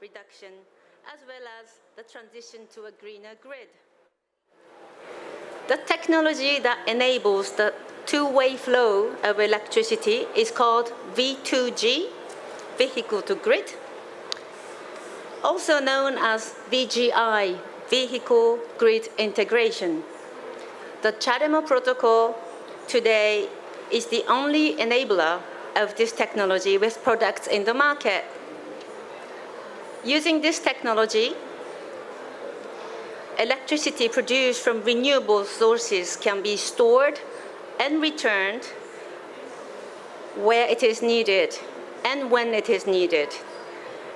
reduction, as well as the transition to a greener grid. The technology that enables the two-way flow of electricity is called V2G, vehicle to grid, also known as VGI, vehicle grid integration. The CHAdeMO protocol today is the only enabler of this technology with products in the market. Using this technology, electricity produced from renewable sources can be stored and returned where it is needed and when it is needed.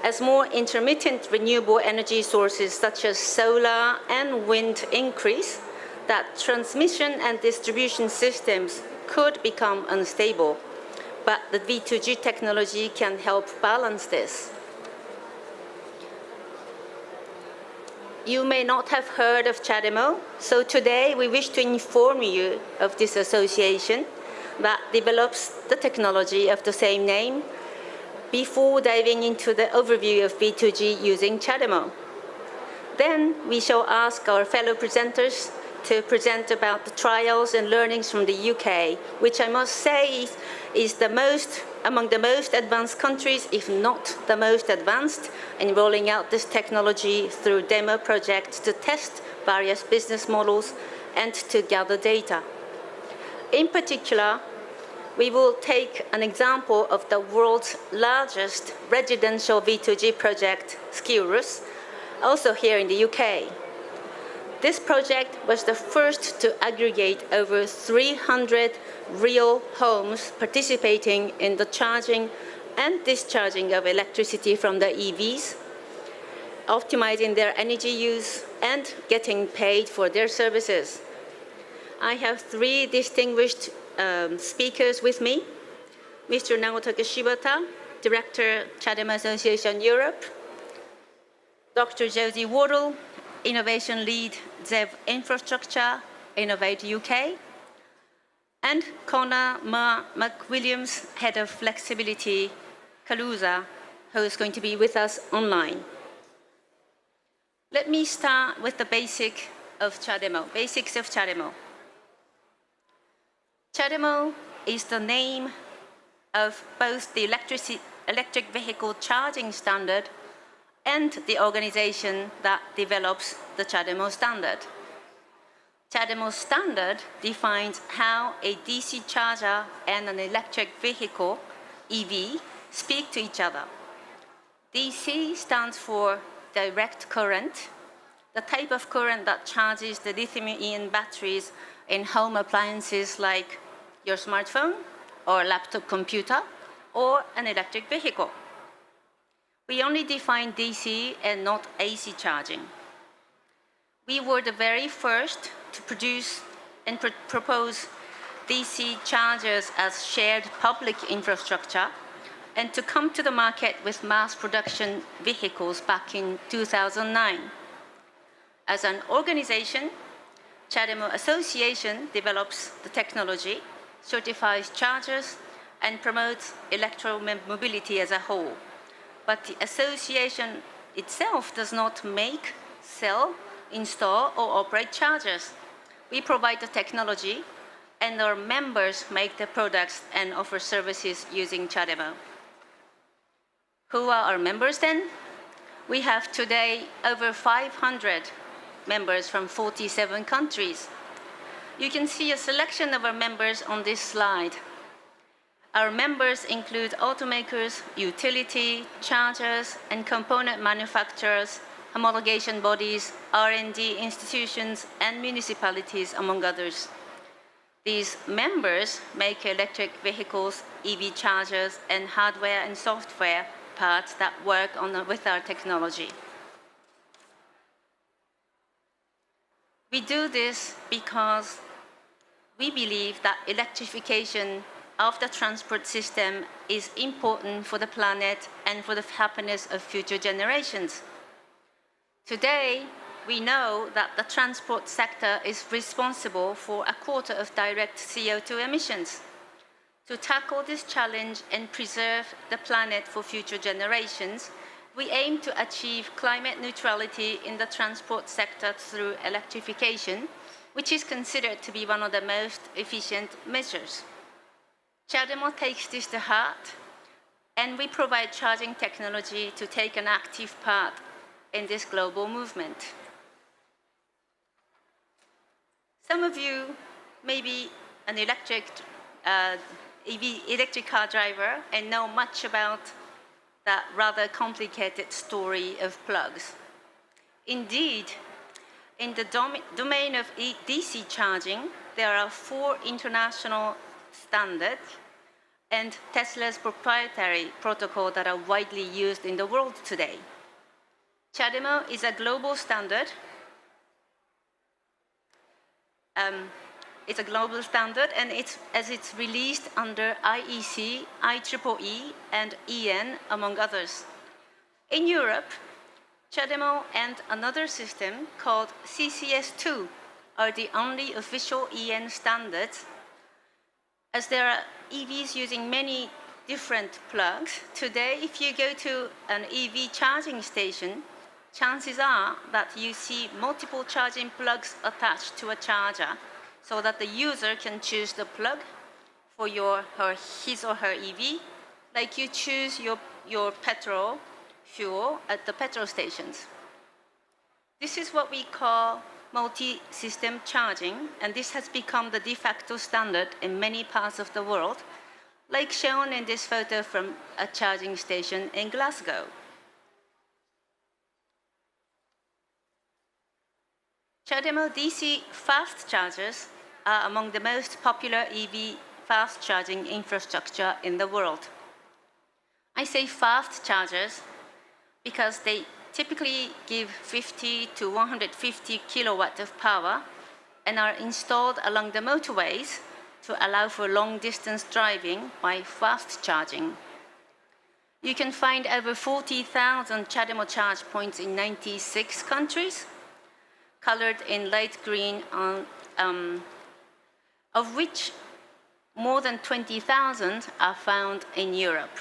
As more intermittent renewable energy sources such as solar and wind increase, that transmission and distribution systems could become unstable. But the V2G technology can help balance this. You may not have heard of CHAdeMO, so today we wish to inform you of this association that develops the technology of the same name before diving into the overview of V2G using CHAdeMO. Then we shall ask our fellow presenters to present about the trials and learnings from the UK, which I must say is among the most advanced countries, if not the most advanced, in rolling out this technology through demo projects to test various business models and to gather data. In particular, we will take an example of the world's largest residential V2G project, Skirus, also here in the UK. This project was the first to aggregate over 300 real homes participating in the charging and discharging of electricity from the EVs, optimizing their energy use, and getting paid for their services. I have three distinguished speakers with me. Mr. Nagotake Shibata, Director, CHAdeMO Association Europe, Dr. Josie Wardle, Innovation Lead, ZEV Infrastructure, Innovate UK, and Connor McWilliams, Head of Flexibility, Collusion, who is going to be with us online. Let me start with the basics of CHAdeMO. CHAdeMO is the name of both the electric vehicle charging standard and the organization that develops the CHAdeMO standard. CHAdeMO standard defines how a DC charger and an electric vehicle, EV, speak to each other. DC stands for direct current, the type of current that charges the lithium-ion batteries in home appliances like your smartphone or laptop computer or an electric vehicle. We only define DC and not AC charging. We were the very first to produce and propose DC chargers as shared public infrastructure and to come to the market with mass production vehicles back in 2009. As an organization, CHAdeMO Association develops the technology, certifies chargers, and promotes electromobility as a whole. But the association itself does not make, sell, install, or operate chargers. We provide the technology, and our members make the products and offer services using CHAdeMO. Who are our members then? We have today over 500 members from 47 countries. You can see a selection of our members on this slide. Our members include automakers, utility, chargers, and component manufacturers, homologation bodies, R&D institutions, and municipalities, among others. These members make electric vehicles, EV chargers, and hardware and software parts that work with our technology. We do this because we believe that electrification of the transport system is important for the planet and for the happiness of future generations. Today, we know that the transport sector is responsible for a quarter of direct CO2 emissions. To tackle this challenge and preserve the planet for future generations, We aim to achieve climate neutrality in the transport sector through electrification, which is considered to be one of the most efficient measures. CHAdeMO takes this to heart, and we provide charging technology to take an active part in this global movement. Some of you may be an electric car driver and know much about that rather complicated story of plugs. Indeed, in the domain of DC charging, there are 4 international standards and Tesla's proprietary protocol that are widely used in the world today. CHAdeMO is a global standard. It's a global standard, and as it's released under IEC, IEEE, and EN, among others. In Europe, CHAdeMO and another system called CCS2 are the only official EN standards. As there are EVs using many different plugs, today if you go to an EV charging station, chances are that you see multiple charging plugs attached to a charger so that the user can choose the plug for his or her EV, like you choose your petrol fuel at the petrol stations. This is what we call multi-system charging, and this has become the de facto standard in many parts of the world, like shown in this photo from a charging station in Glasgow. CHAdeMO DC fast chargers are among the most popular EV fast charging infrastructure in the world. I say fast chargers because they typically give 50 to 150 kilowatt of power and are installed along the motorways to allow for long-distance driving by fast charging. You can find over 40,000 CHAdeMO charge points in 96 countries, colored in light green, of which more than 20,000 are found in Europe.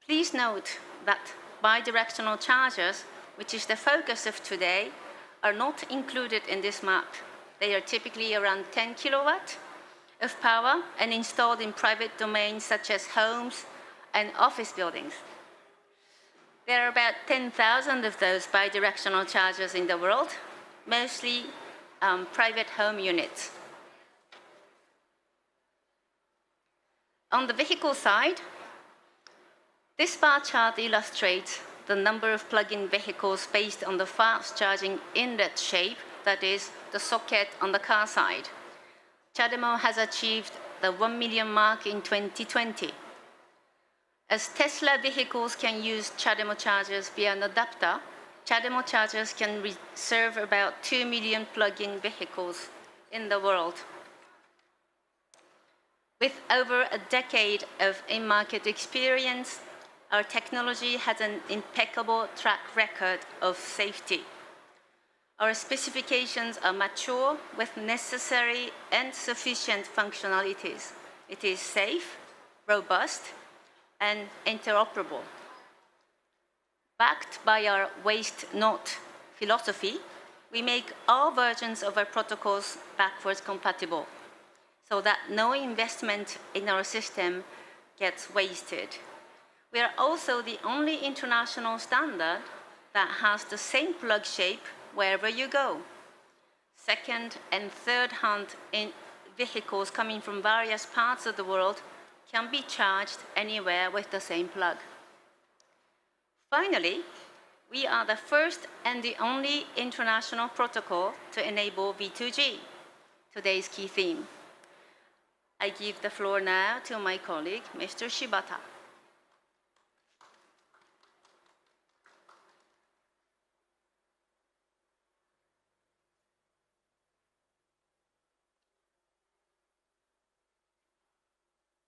Please note that bi-directional chargers, which is the focus of today, are not included in this map. They are typically around 10 kilowatt of power and installed in private domains such as homes and office buildings. There are about 10,000 of those bi-directional chargers in the world, mostly private home units. On the vehicle side, this bar chart illustrates the number of plug-in vehicles based on the fast charging inlet shape, that is, the socket on the car side. CHAdeMO has achieved the 1 million mark in 2020. As Tesla vehicles can use CHAdeMO chargers via an adapter, CHAdeMO chargers can serve about 2 million plug-in vehicles in the world. With over a decade of in-market experience, our technology has an impeccable track record of safety. Our specifications are mature with necessary and sufficient functionalities. It is safe, robust, and interoperable. Backed by our waste not philosophy, we make all versions of our protocols backwards compatible, so that no investment in our system gets wasted. We are also the only international standard that has the same plug shape wherever you go. Second and third hand in vehicles coming from various parts of the world can be charged anywhere with the same plug. Finally, we are the first and the only international protocol to enable V2G, today's key theme. I give the floor now to my colleague, Mr. Shibata.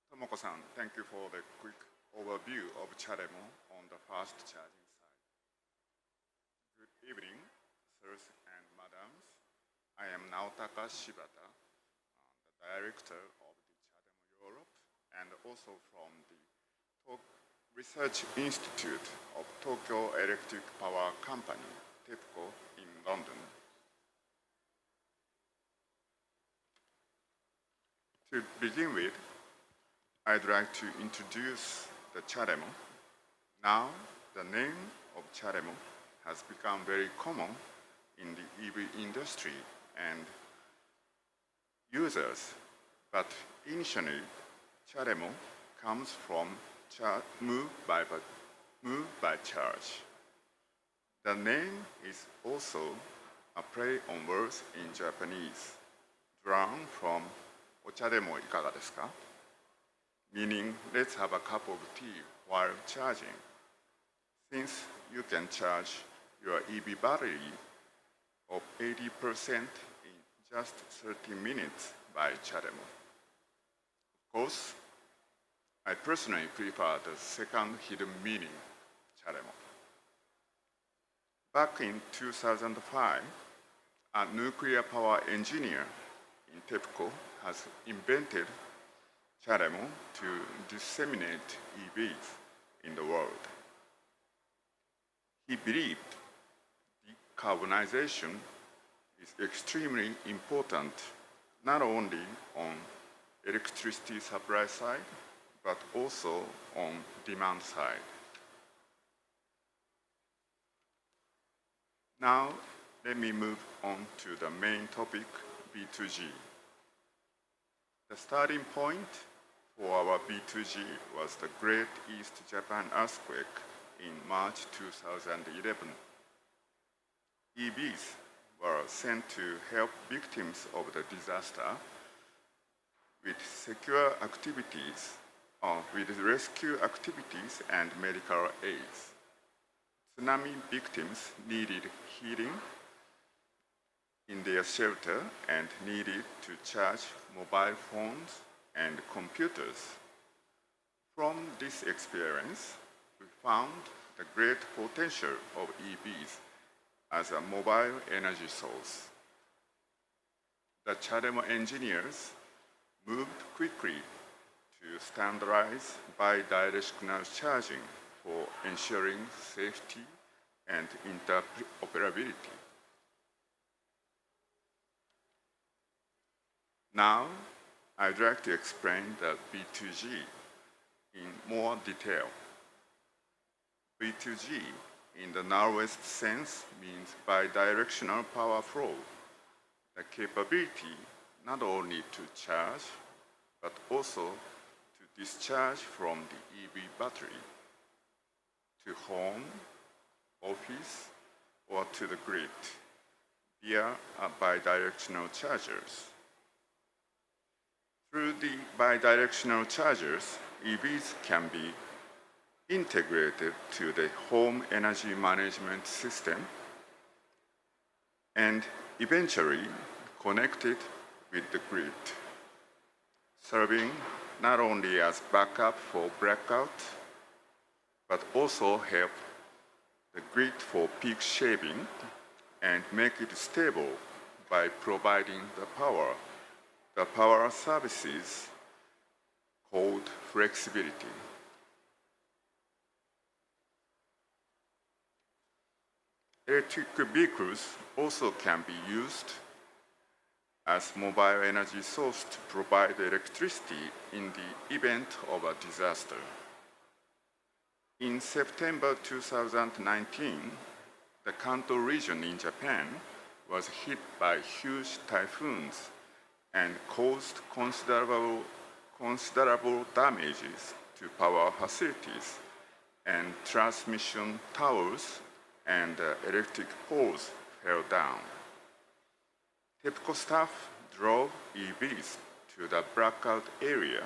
Tomoko-san, thank you for the quick overview of CHAdeMO on the fast charging side. Good evening, sirs and madams. I am Naotaka Shibata, the director of the CHAdeMO Europe, and also from the Research Institute of Tokyo Electric Power Company, TEPCO, in London. To begin with, I'd like to introduce the CHAdeMO. Now, the name of CHAdeMO has become very common in the EV industry and users, but initially, CHAdeMO comes from move by charge. The name is also a play on words in Japanese, drawn from お茶でもいかがですか? Meaning, let's have a cup of tea while charging. Since you can charge your EV battery of 80% in just 30 minutes by CHAdeMO. Of course, I personally prefer the second hidden meaning, CHAdeMO. Back in 2005, a nuclear power engineer in TEPCO has invented CHAdeMO to disseminate EVs in the world. He believed decarbonization is extremely important not only on electricity supply side, but also on demand side. Now, let me move on to the main topic, B2G. The starting point for our B2G was the Great East Japan earthquake in March 2011. EVs were sent to help victims of the disaster with secure activities, with rescue activities and medical aids. Tsunami victims needed heating in their shelter and needed to charge mobile phones and computers. From this experience, we found the great potential of EVs as a mobile energy source. The CHAdeMO engineers moved quickly to standardize bi-directional charging for ensuring safety and interoperability. Now, I'd like to explain the B2G in more detail. B2G, in the narrowest sense, means bi-directional power flow, the capability not only to charge, but also to discharge from the EV battery to home, office, or to the grid via bi-directional chargers. Through the bi-directional chargers, EVs can be integrated to the home energy management system and eventually connected with the grid, serving not only as backup for blackout, but also help the grid for peak shaving and make it stable by providing the power services called flexibility. Electric vehicles also can be used as mobile energy source to provide electricity in the event of a disaster. In September 2019, the Kanto region in Japan was hit by huge typhoons and caused considerable damages to power facilities, and transmission towers and electric poles fell down. TEPCO staff drove EVs to the blackout area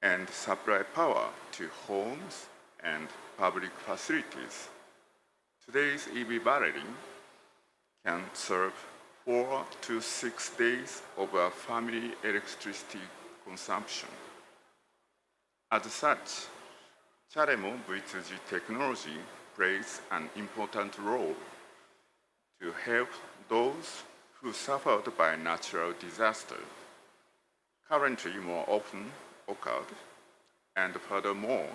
and supplied power to homes and public facilities. Today's EV battery can serve 4 to 6 days of a family electricity consumption. As such, CHAdeMO V2G technology plays an important role to help those who suffered by natural disaster, currently more often occurred, and furthermore,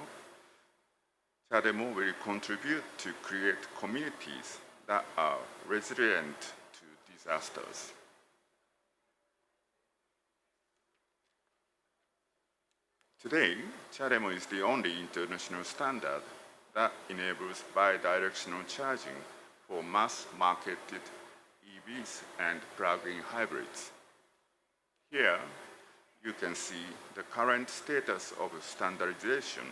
CHAdeMO will contribute to create communities that are resilient to disasters. Today, CHAdeMO is the only international standard that enables bi-directional charging for mass-marketed EVs and plug-in hybrids. Here, you can see the current status of standardization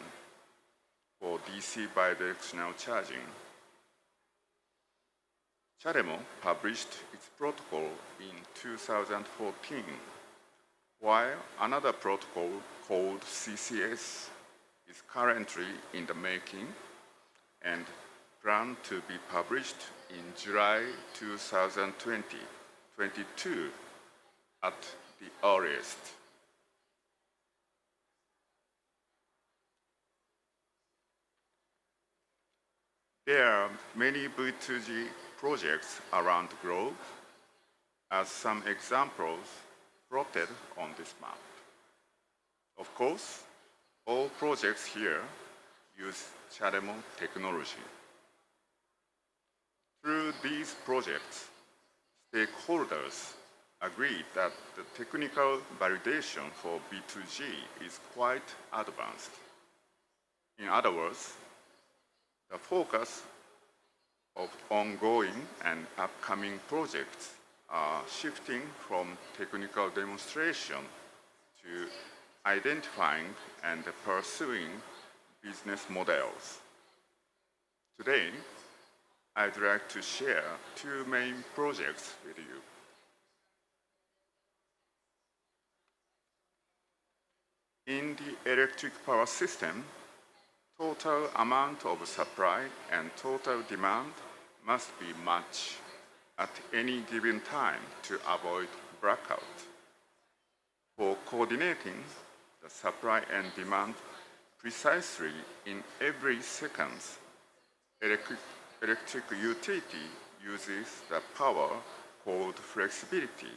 for DC bi-directional charging. CHAdeMO published its protocol in 2014, while another protocol called CCS is currently in the making and planned to be published in July 2022 at the earliest. There are many V2G projects around the globe, as some examples plotted on this map. Of course, all projects here use CHAdeMO technology. Through these projects, stakeholders agreed that the technical validation for V2G is quite advanced. In other words, the focus of ongoing and upcoming projects are shifting from technical demonstration to identifying and pursuing business models. Today, I'd like to share two main projects with you. In the electric power system, total amount of supply and total demand must be matched at any given time to avoid blackout. For coordinating the supply and demand precisely in every second, electric utility uses the power called flexibility,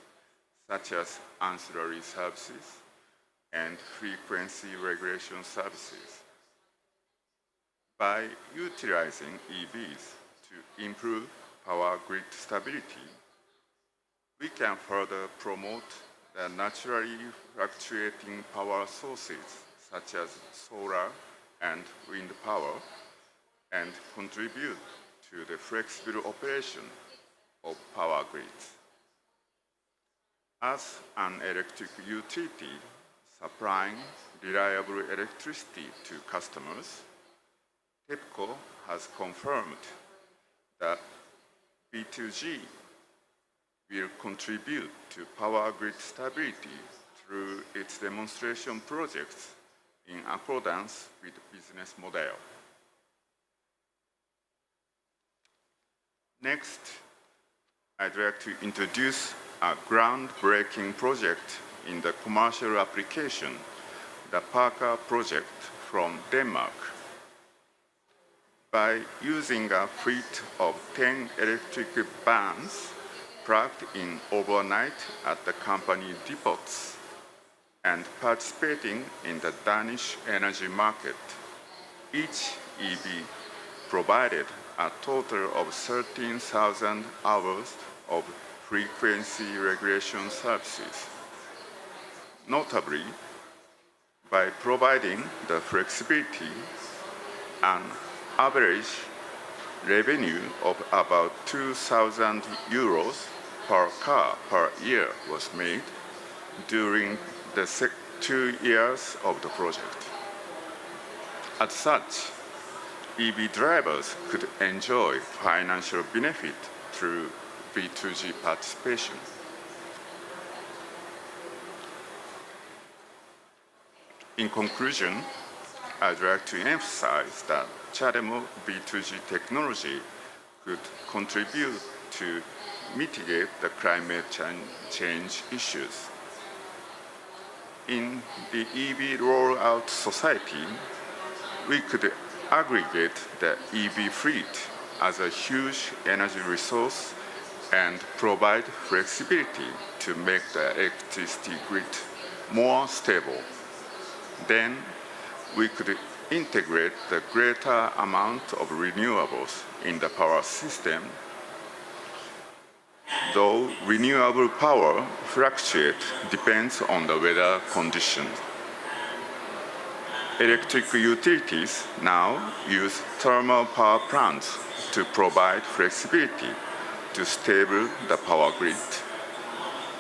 such as ancillary services and frequency regulation services. By utilizing EVs to improve power grid stability, we can further promote the naturally fluctuating power sources such as solar and wind power and contribute to the flexible operation of power grids. As an electric utility supplying reliable electricity to customers, TEPCO has confirmed that V2G will contribute to power grid stability through its demonstration projects in accordance with the business model. Next, I'd like to introduce a groundbreaking project in the commercial application, the Parka Project from Denmark. By using a fleet of 10 electric vans plugged in overnight at the company depots and participating in the Danish energy market, each EV provided a total of 13,000 hours of frequency regulation services. Notably, by providing the flexibility, an average revenue of about 2,000 euros per car per year was made during the 2 years of the project. As such, EV drivers could enjoy financial benefit through V2G participation. In conclusion, I'd like to emphasize that CHAdeMO V2G technology could contribute to mitigate the climate change issues. In the EV rollout society, we could aggregate the EV fleet as a huge energy resource and provide flexibility to make the electricity grid more stable. Then we could integrate the greater amount of renewables in the power system, though renewable power fluctuates depends on the weather conditions. Electric utilities now use thermal power plants to provide flexibility to stable the power grid.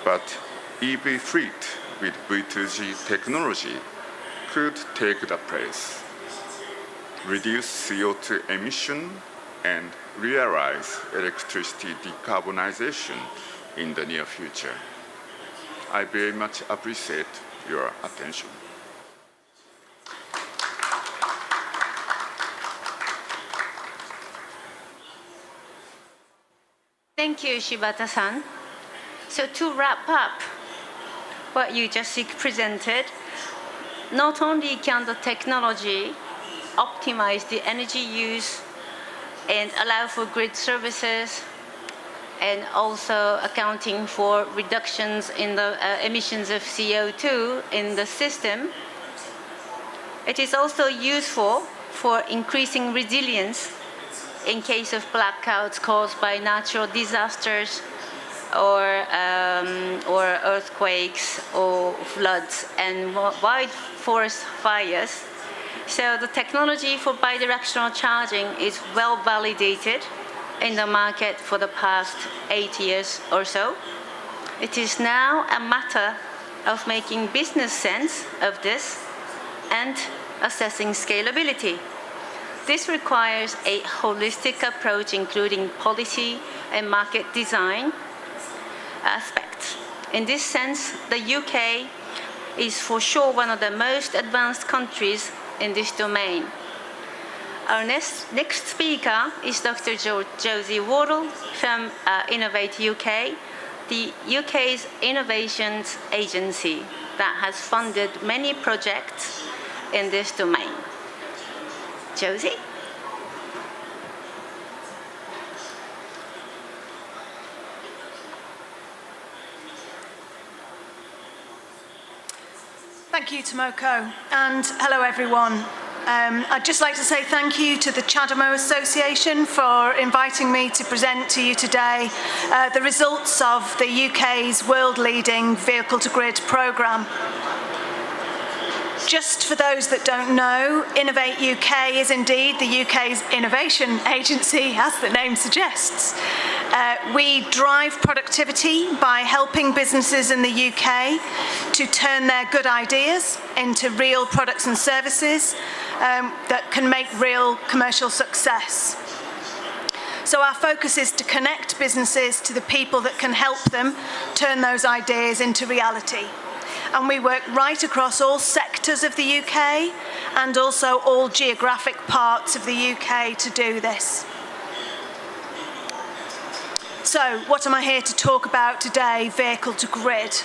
But EV fleet with V2G technology could take the place, reduce CO2 emission, and realize electricity decarbonization in the near future. I very much appreciate your attention. Thank you, Shibata-san. So to wrap up what you just presented, not only can the technology optimize the energy use and allow for grid services and also accounting for reductions in the emissions of CO2 in the system, it is also useful for increasing resilience in case of blackouts caused by natural disasters or earthquakes or floods and wide forest fires. So the technology for bidirectional charging is well validated in the market for the past 8 years or so. It is now a matter of making business sense of this and assessing scalability. This requires a holistic approach, including policy and market design aspects. In this sense, the UK is for sure one of the most advanced countries in this domain. Our next speaker is Dr. Josie Wardle from Innovate UK, the UK's innovations agency that has funded many projects in this domain. Josie? Thank you, Tomoko, and hello everyone. I'd just like to say thank you to the CHAdeMO Association for inviting me to present to you today the results of the UK's world-leading vehicle-to-grid programme. Just for those that don't know, Innovate UK is indeed the UK's innovation agency, as the name suggests. We drive productivity by helping businesses in the UK to turn their good ideas into real products and services that can make real commercial success. So our focus is to connect businesses to the people that can help them turn those ideas into reality. And we work right across all sectors of the UK and also all geographic parts of the UK to do this. So, what am I here to talk about today? Vehicle to grid.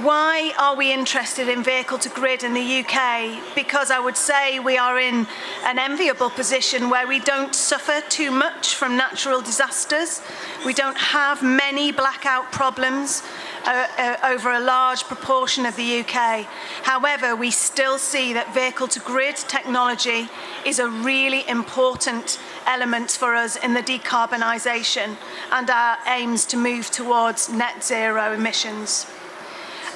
Why are we interested in vehicle to grid in the UK? Because I would say we are in an enviable position where we don't suffer too much from natural disasters. We don't have many blackout problems over a large proportion of the UK. However, we still see that vehicle to grid technology is a really important element for us in the decarbonisation and our aims to move towards net zero emissions.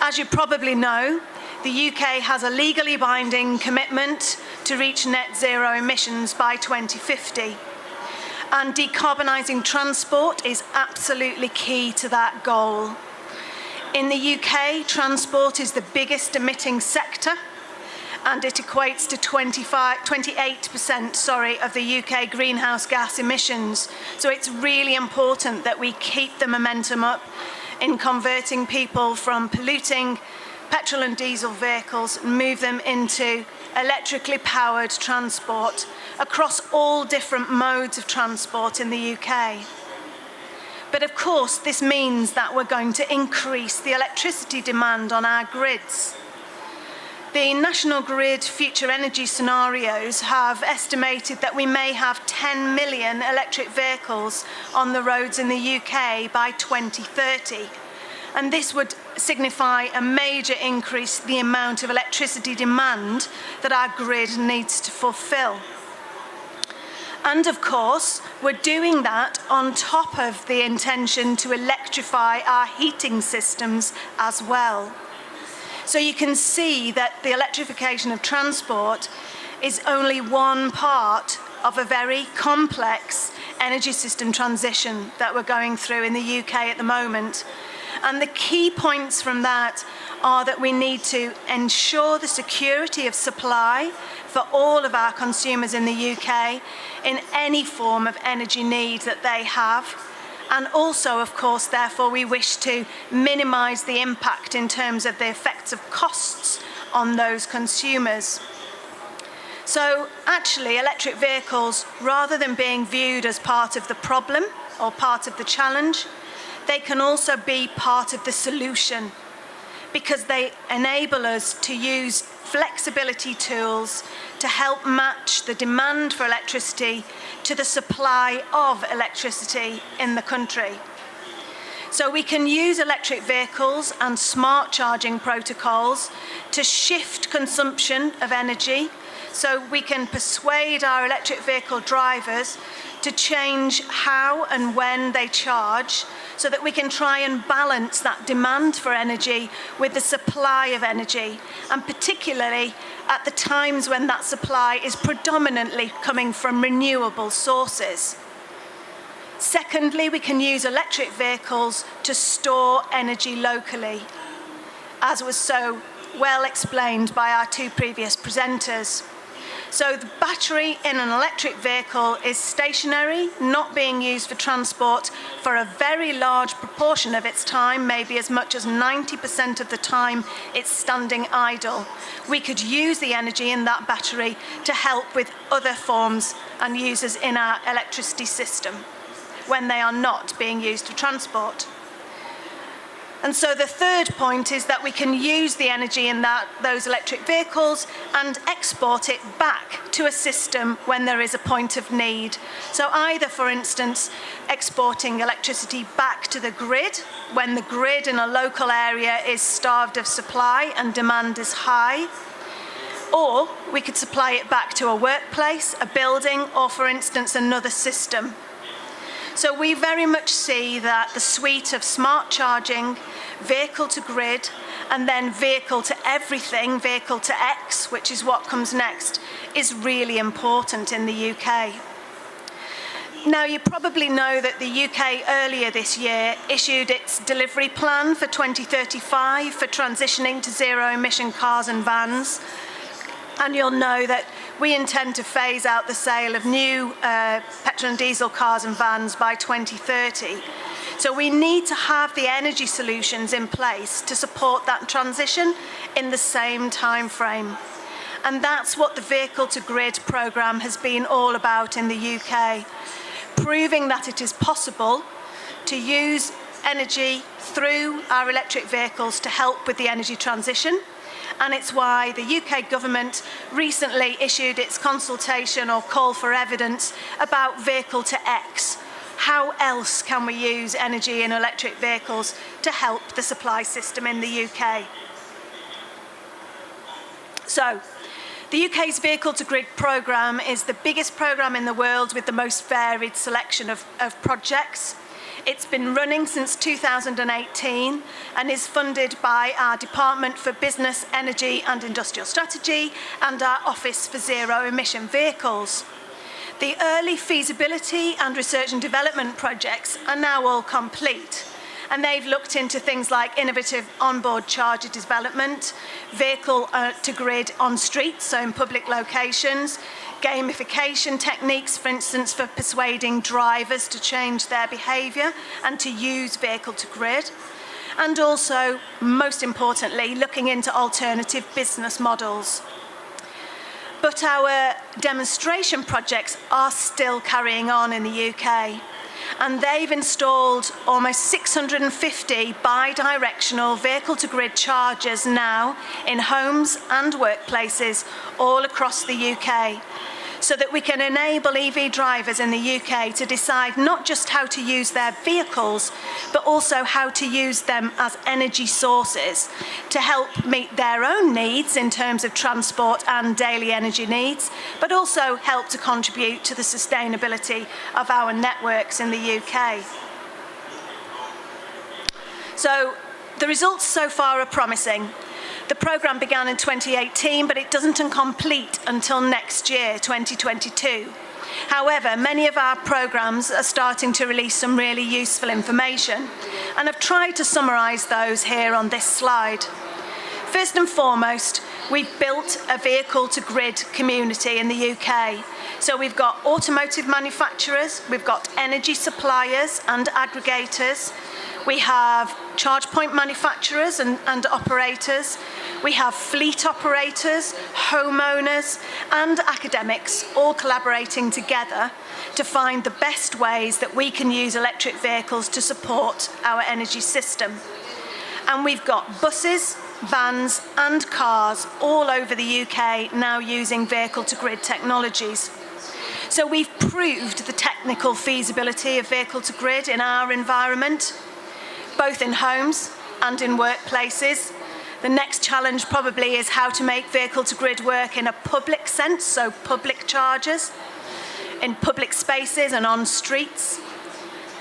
As you probably know, the UK has a legally binding commitment to reach net zero emissions by 2050. And decarbonising transport is absolutely key to that goal. In the UK, transport is the biggest emitting sector, and it equates to 28% of the UK greenhouse gas emissions. So it's really important that we keep the momentum up in converting people from polluting petrol and diesel vehicles and move them into electrically powered transport across all different modes of transport in the UK. But of course, this means that we're going to increase the electricity demand on our grids. The National Grid Future Energy Scenarios have estimated that we may have 10 million electric vehicles on the roads in the UK by 2030. And this would signify a major increase in the amount of electricity demand that our grid needs to fulfill. And of course, we're doing that on top of the intention to electrify our heating systems as well. So you can see that the electrification of transport is only one part of a very complex energy system transition that we're going through in the UK at the moment. And the key points from that are that we need to ensure the security of supply for all of our consumers in the UK in any form of energy need that they have. And also, of course, therefore, we wish to minimise the impact in terms of the effects of costs on those consumers. So actually, electric vehicles, rather than being viewed as part of the problem or part of the challenge, they can also be part of the solution, because they enable us to use flexibility tools to help match the demand for electricity to the supply of electricity in the country. So we can use electric vehicles and smart charging protocols to shift consumption of energy, so we can persuade our electric vehicle drivers to change how and when they charge, so that we can try and balance that demand for energy with the supply of energy, and particularly at the times when that supply is predominantly coming from renewable sources. Secondly, we can use electric vehicles to store energy locally, as was so well explained by our two previous presenters. So the battery in an electric vehicle is stationary, not being used for transport for a very large proportion of its time, maybe as much as 90% of the time it's standing idle. We could use the energy in that battery to help with other forms and uses in our electricity system when they are not being used for transport. And so the third point is that we can use the energy in those electric vehicles and export it back to a system when there is a point of need. So either, for instance, exporting electricity back to the grid when the grid in a local area is starved of supply and demand is high, or we could supply it back to a workplace, a building, or, for instance, another system. So we very much see that the suite of smart charging, vehicle to grid, and then vehicle to everything, vehicle to X, which is what comes next, is really important in the UK. Now, you probably know that the UK earlier this year issued its delivery plan for 2035 for transitioning to zero-emission cars and vans. And you'll know that we intend to phase out the sale of new petrol and diesel cars and vans by 2030. So we need to have the energy solutions in place to support that transition in the same time frame. And that's what the Vehicle to Grid programme has been all about in the UK, proving that it is possible to use energy through our electric vehicles to help with the energy transition. And it's why the UK government recently issued its consultation or call for evidence about vehicle to X. How else can we use energy in electric vehicles to help the supply system in the UK? So, the UK's Vehicle to Grid programme is the biggest programme in the world with the most varied selection of projects. It's been running since 2018 and is funded by our Department for Business, Energy and Industrial Strategy and our Office for Zero Emission Vehicles. The early feasibility and research and development projects are now all complete, and they've looked into things like innovative onboard charger development, vehicle to grid on streets, so in public locations, gamification techniques, for instance, for persuading drivers to change their behaviour and to use vehicle to grid, and also, most importantly, looking into alternative business models. But our demonstration projects are still carrying on in the UK, and they've installed almost 650 bi-directional vehicle-to-grid chargers now in homes and workplaces all across the UK. so that we can enable EV drivers in the UK to decide not just how to use their vehicles, but also how to use them as energy sources to help meet their own needs in terms of transport and daily energy needs, but also help to contribute to the sustainability of our networks in the UK. So the results so far are promising. The programme began in 2018, but it doesn't complete until next year, 2022. However, many of our programmes are starting to release some really useful information, and I've tried to summarise those here on this slide. First and foremost, we've built a vehicle-to-grid community in the UK. So we've got automotive manufacturers, we've got energy suppliers and aggregators, we have charge point manufacturers and operators, we have fleet operators, homeowners and academics all collaborating together to find the best ways that we can use electric vehicles to support our energy system. And we've got buses, vans and cars all over the UK now using vehicle-to-grid technologies. So we've proved the technical feasibility of vehicle-to-grid in our environment, both in homes and in workplaces. The next challenge probably is how to make vehicle-to-grid work in a public sense, so public chargers, in public spaces and on streets.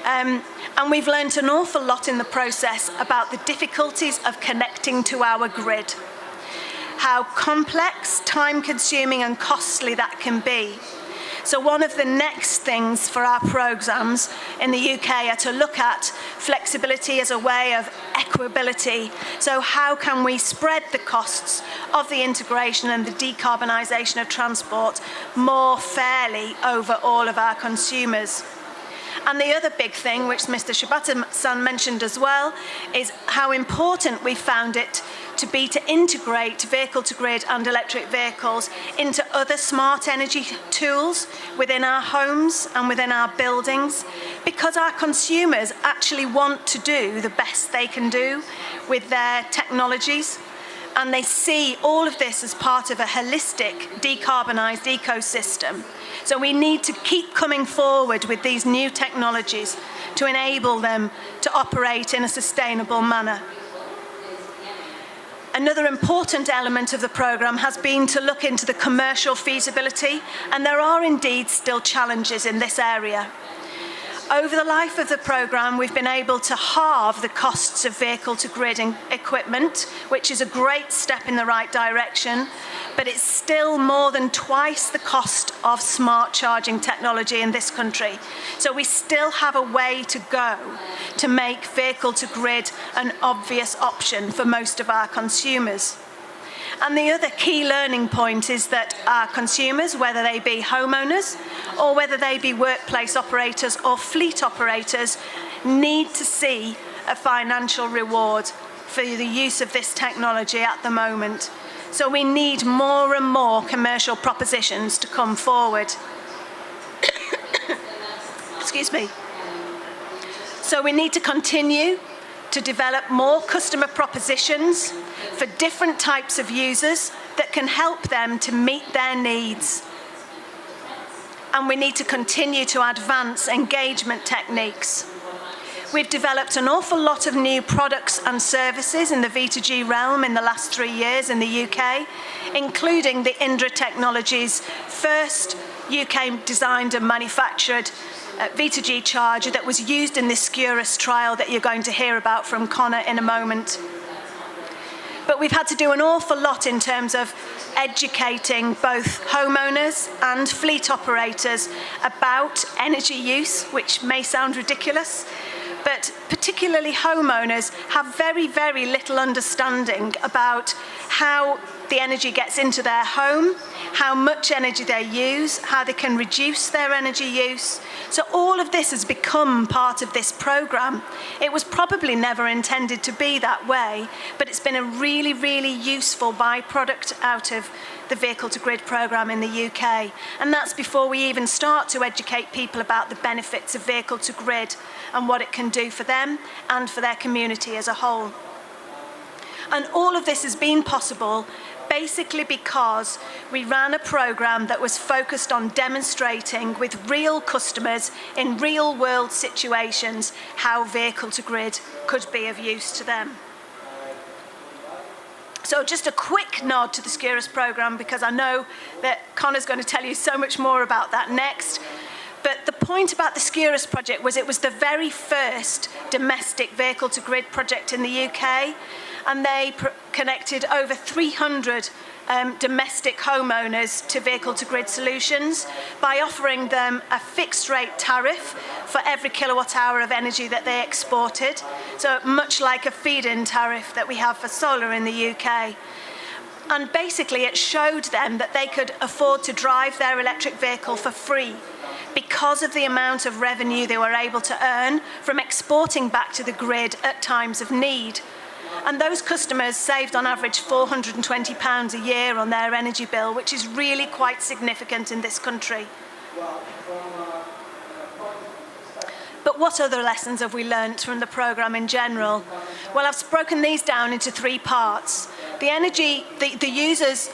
And we've learnt an awful lot in the process about the difficulties of connecting to our grid, how complex, time-consuming and costly that can be. So one of the next things for our programmes in the UK are to look at flexibility as a way of equability. So how can we spread the costs of the integration and the decarbonisation of transport more fairly over all of our consumers? And the other big thing, which Mr. Shibata-san mentioned as well, is how important we found it to be to integrate vehicle-to-grid and electric vehicles into other smart energy tools within our homes and within our buildings, because our consumers actually want to do the best they can do with their technologies. And they see all of this as part of a holistic, decarbonised ecosystem. So we need to keep coming forward with these new technologies to enable them to operate in a sustainable manner. Another important element of the programme has been to look into the commercial feasibility, and there are indeed still challenges in this area. Over the life of the programme, we've been able to halve the costs of vehicle-to-grid equipment, which is a great step in the right direction, but it's still more than twice the cost of smart charging technology in this country. So we still have a way to go to make vehicle-to-grid an obvious option for most of our consumers. And the other key learning point is that our consumers, whether they be homeowners or whether they be workplace operators or fleet operators, need to see a financial reward for the use of this technology at the moment. So we need more and more commercial propositions to come forward. Excuse me. So we need to continue to develop more customer propositions for different types of users that can help them to meet their needs. And we need to continue to advance engagement techniques. We've developed an awful lot of new products and services in the V2G realm in the last 3 years in the UK, including the Indra Technologies' first UK designed and manufactured V2G charger that was used in this Scurus trial that you're going to hear about from Connor in a moment. But we've had to do an awful lot in terms of educating both homeowners and fleet operators about energy use, which may sound ridiculous, but particularly homeowners have very, very little understanding about how the energy gets into their home, how much energy they use, how they can reduce their energy use. So all of this has become part of this programme. It was probably never intended to be that way, but it's been a really, really useful byproduct out of the Vehicle-to-Grid programme in the UK. And that's before we even start to educate people about the benefits of Vehicle-to-Grid and what it can do for them and for their community as a whole. And all of this has been possible basically because we ran a program that was focused on demonstrating with real customers in real world situations how vehicle to grid could be of use to them. So just a quick nod to the SCURUS program, because I know that Connor's going to tell you so much more about that next. But the point about the SCURUS project was it was the very first domestic vehicle to grid project in the UK, and they connected over 300 domestic homeowners to vehicle to grid solutions by offering them a fixed rate tariff for every kilowatt hour of energy that they exported. So much like a feed-in tariff that we have for solar in the UK. And basically it showed them that they could afford to drive their electric vehicle for free because of the amount of revenue they were able to earn from exporting back to the grid at times of need. And those customers saved on average £420 a year on their energy bill, which is really quite significant in this country. But what other lessons have we learnt from the programme in general? Well, I've broken these down into three parts. The users,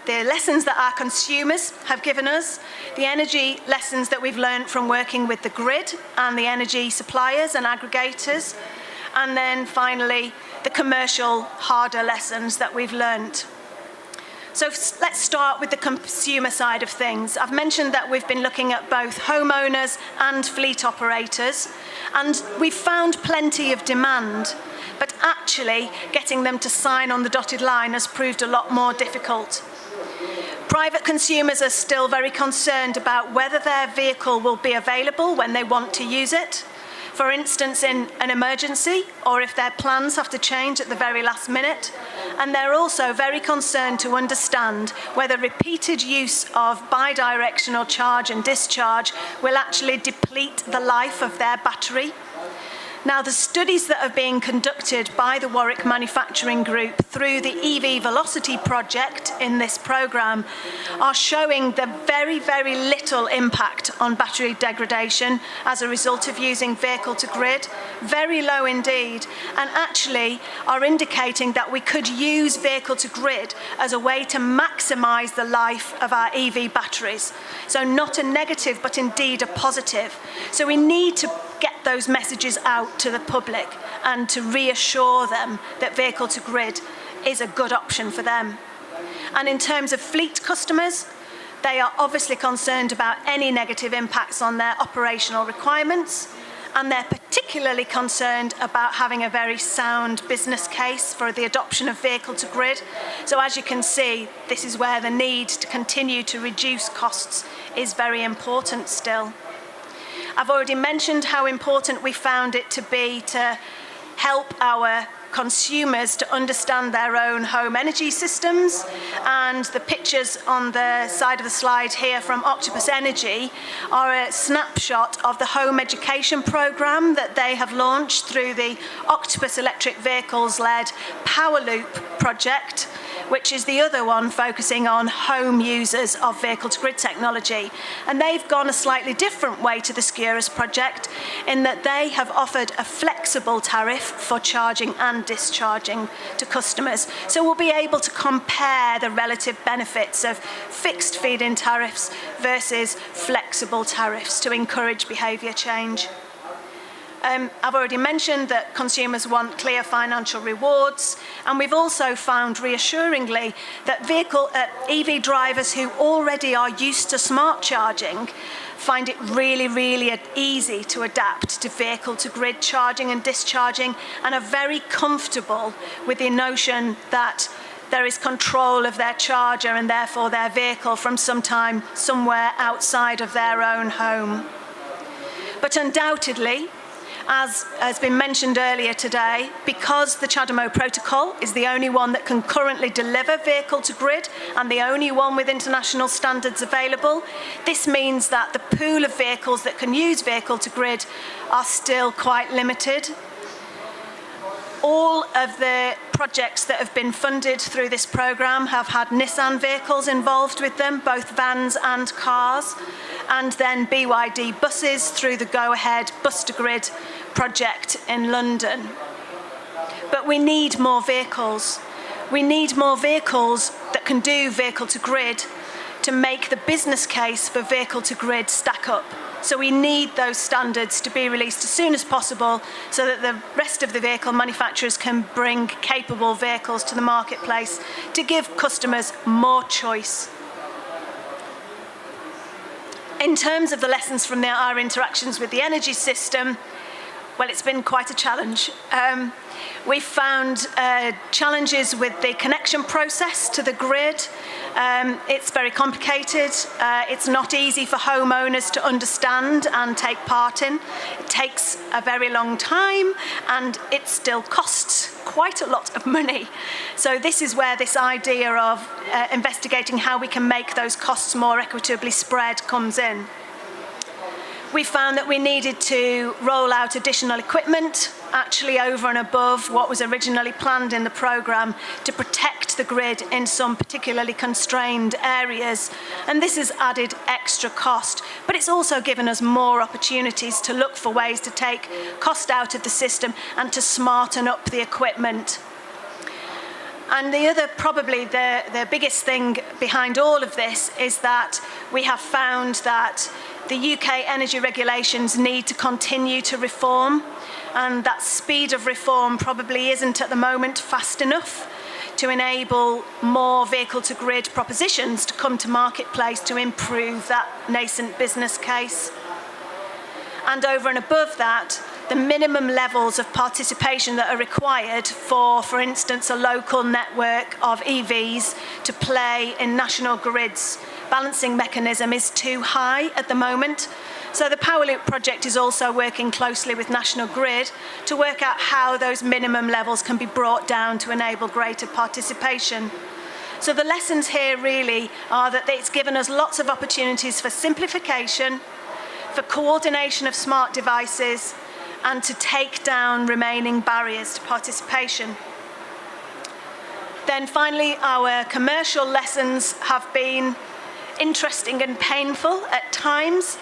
the lessons that our consumers have given us, the energy lessons that we've learnt from working with the grid and the energy suppliers and aggregators, and then finally, the commercial, harder lessons that we've learnt. So let's start with the consumer side of things. I've mentioned that we've been looking at both homeowners and fleet operators, and we've found plenty of demand, but actually getting them to sign on the dotted line has proved a lot more difficult. Private consumers are still very concerned about whether their vehicle will be available when they want to use it. For instance, in an emergency, or if their plans have to change at the very last minute. And they're also very concerned to understand whether repeated use of bi-directional charge and discharge will actually deplete the life of their battery. Now, the studies that are being conducted by the Warwick Manufacturing Group through the EV Velocity project in this programme are showing the very, very little impact on battery degradation as a result of using vehicle to grid, very low indeed, and actually are indicating that we could use vehicle to grid as a way to maximise the life of our EV batteries. So not a negative, but indeed a positive. So we need to get those messages out to the public and to reassure them that vehicle to grid is a good option for them. And in terms of fleet customers, they are obviously concerned about any negative impacts on their operational requirements, and they're particularly concerned about having a very sound business case for the adoption of vehicle to grid. So as you can see, this is where the need to continue to reduce costs is very important still. I've already mentioned how important we found it to be to help our consumers to understand their own home energy systems, and the pictures on the side of the slide here from Octopus Energy are a snapshot of the home education programme that they have launched through the Octopus Electric Vehicles-led Power Loop project, which is the other one focusing on home users of vehicle-to-grid technology. And they've gone a slightly different way to the SCURUS project in that they have offered a flexible tariff for charging and discharging to customers. So we'll be able to compare the relative benefits of fixed feed-in tariffs versus flexible tariffs to encourage behaviour change. I've already mentioned that consumers want clear financial rewards, and we've also found reassuringly that EV drivers who already are used to smart charging find it really, really easy to adapt to vehicle-to-grid charging and discharging, and are very comfortable with the notion that there is control of their charger and therefore their vehicle from somewhere outside of their own home. But undoubtedly, as has been mentioned earlier today, because the CHAdeMO protocol is the only one that can currently deliver vehicle to grid and the only one with international standards available, this means that the pool of vehicles that can use vehicle to grid are still quite limited. All of the projects that have been funded through this programme have had Nissan vehicles involved with them, both vans and cars, and then BYD buses through the Go Ahead Bus to Grid project in London. But we need more vehicles. We need more vehicles that can do vehicle to grid to make the business case for vehicle to grid stack up. So we need those standards to be released as soon as possible so that the rest of the vehicle manufacturers can bring capable vehicles to the marketplace to give customers more choice. In terms of the lessons from our interactions with the energy system, well, it's been quite a challenge. We found challenges with the connection process to the grid. It's very complicated. It's not easy for homeowners to understand and take part in. It takes a very long time, and it still costs quite a lot of money. So this is where this idea of investigating how we can make those costs more equitably spread comes in. We found that we needed to roll out additional equipment, actually over and above what was originally planned in the programme, to protect the grid in some particularly constrained areas. And this has added extra cost, but it's also given us more opportunities to look for ways to take cost out of the system and to smarten up the equipment. And the other, probably the biggest thing behind all of this is that we have found that the UK energy regulations need to continue to reform, and that speed of reform probably isn't at the moment fast enough to enable more vehicle-to-grid propositions to come to marketplace to improve that nascent business case. And over and above that, the minimum levels of participation that are required for instance, a local network of EVs to play in national grids balancing mechanism is too high at the moment. So the Power Loop project is also working closely with National Grid to work out how those minimum levels can be brought down to enable greater participation. So the lessons here really are that it's given us lots of opportunities for simplification, for coordination of smart devices, and to take down remaining barriers to participation. Then finally, our commercial lessons have been interesting and painful at times,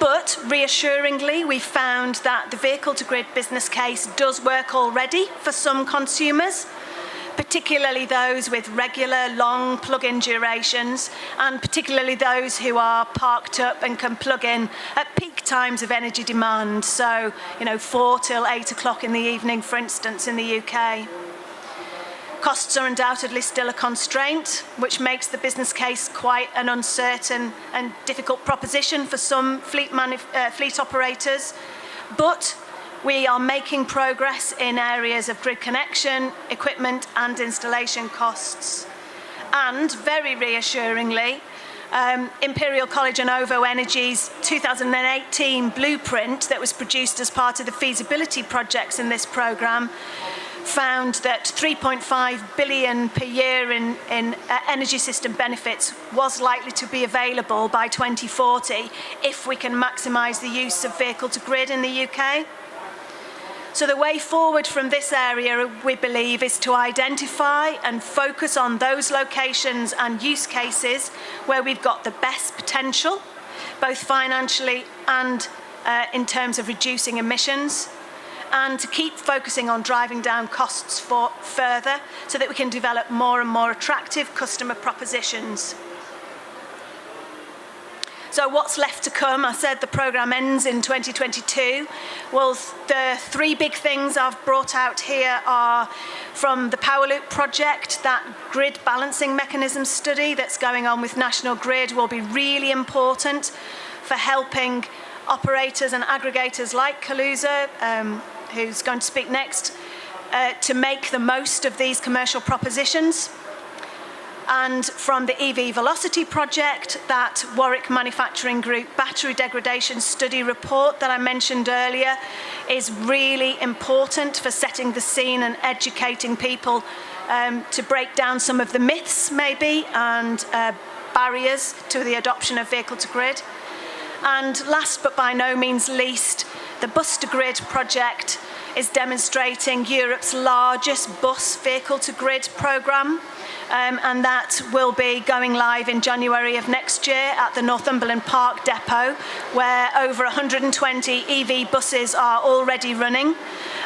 but reassuringly we found that the vehicle-to-grid business case does work already for some consumers, particularly those with regular long plug-in durations, and particularly those who are parked up and can plug in at peak times of energy demand, so 4 till 8 o'clock in the evening, for instance, in the UK. Costs are undoubtedly still a constraint, which makes the business case quite an uncertain and difficult proposition for some fleet operators. But we are making progress in areas of grid connection, equipment, and installation costs. And very reassuringly, Imperial College and OVO Energy's 2018 blueprint that was produced as part of the feasibility projects in this programme found that 3.5 billion per year in energy system benefits was likely to be available by 2040 if we can maximise the use of vehicle-to-grid in the UK. So the way forward from this area, we believe, is to identify and focus on those locations and use cases where we've got the best potential, both financially and in terms of reducing emissions, and to keep focusing on driving down costs further so that we can develop more and more attractive customer propositions. So what's left to come? I said the programme ends in 2022. Well, the three big things I've brought out here are from the Power Loop project, that grid balancing mechanism study that's going on with National Grid will be really important for helping operators and aggregators like Collusion, who's going to speak next, to make the most of these commercial propositions. And from the EV Velocity project, that Warwick Manufacturing Group battery degradation study report that I mentioned earlier is really important for setting the scene and educating people to break down some of the myths maybe and barriers to the adoption of vehicle-to-grid. And last but by no means least, the Bus-to-Grid project is demonstrating Europe's largest bus vehicle-to-grid programme and that will be going live in January of next year at the Northumberland Park depot, where over 120 EV buses are already running,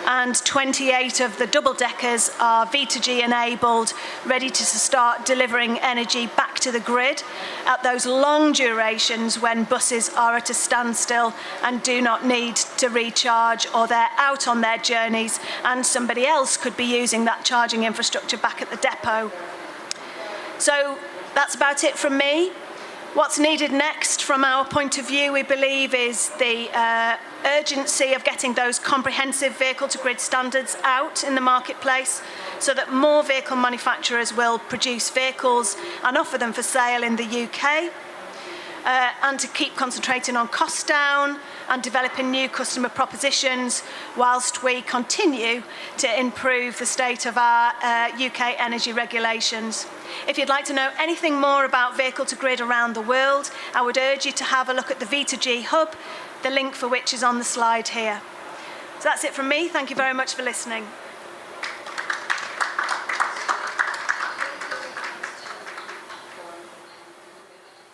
and 28 of the double-deckers are V2G enabled, ready to start delivering energy back to the grid at those long durations when buses are at a standstill and do not need to recharge, or they're out on their journeys and somebody else could be using that charging infrastructure back at the depot. So that's about it from me. What's needed next from our point of view, we believe, is the urgency of getting those comprehensive vehicle-to-grid standards out in the marketplace so that more vehicle manufacturers will produce vehicles and offer them for sale in the UK, and to keep concentrating on cost down and developing new customer propositions whilst we continue to improve the state of our UK energy regulations. If you'd like to know anything more about vehicle-to-grid around the world, I would urge you to have a look at the V2G hub, the link for which is on the slide here. So that's it from me. Thank you very much for listening.